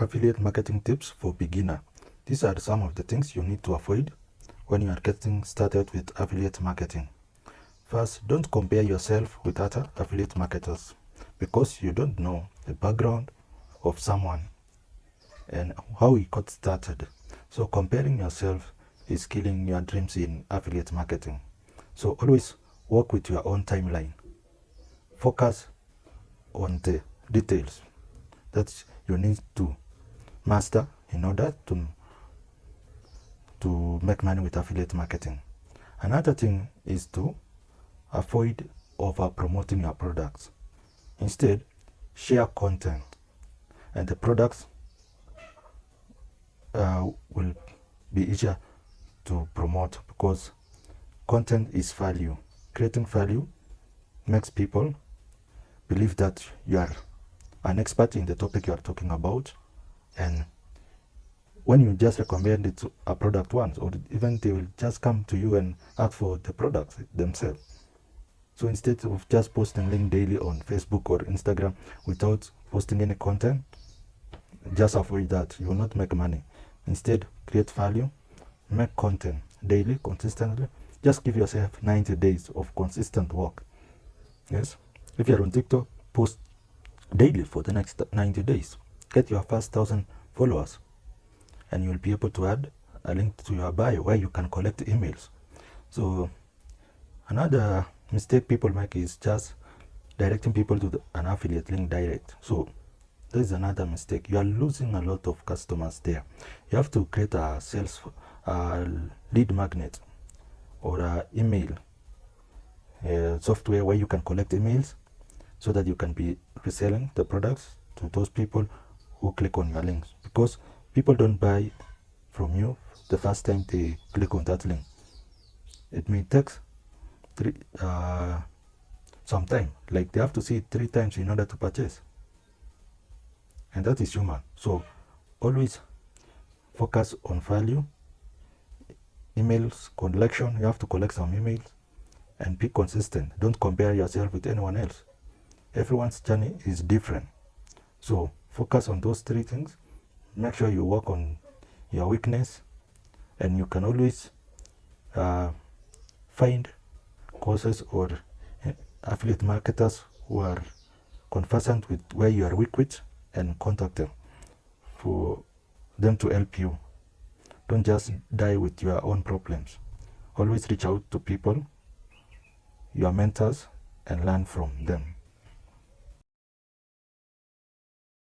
Affiliate marketing tips for beginner. These are some of the things you need to avoid when you are getting started with affiliate marketing. First, don't compare yourself with other affiliate marketers because you don't know the background of someone and how he got started. So comparing yourself is killing your dreams in affiliate marketing. So always work with your own timeline. Focus on the details that you need to master in order to make money with affiliate marketing. Another thing is to avoid over promoting your products. Instead, share content, and the products will be easier to promote because content is value. Creating value makes people believe that you are an expert in the topic you are talking about, and when you just recommend it to a product once, or even they will just come to you and ask for the products themselves. So instead of just posting link daily on Facebook or Instagram without posting any content, just avoid that. You will not make money. Instead, create value, make content daily, consistently. Just give yourself 90 days of consistent work. Yes. If you're on TikTok, post daily for the next 90 days. Get your first 1,000 followers, and you'll be able to add a link to your bio where you can collect emails. So another mistake people make is just directing people to an affiliate link direct. So this is another mistake. You are losing a lot of customers there. You have to create a sales lead magnet or a email software where you can collect emails so that you can be reselling the products to those people who click on your links, because people don't buy from you the first time they click on that link. It may take some time, like they have to see it 3 times in order to purchase, and that is human. So always focus on value. Emails collection, you have to collect some emails and be consistent. Don't compare yourself with anyone else. Everyone's journey is different, so focus on those 3 things. Make sure you work on your weakness, and you can always find courses or affiliate marketers who are conversant with where you are weak with and contact them for them to help you. Don't just die with your own problems. Always reach out to people, your mentors, and learn from them.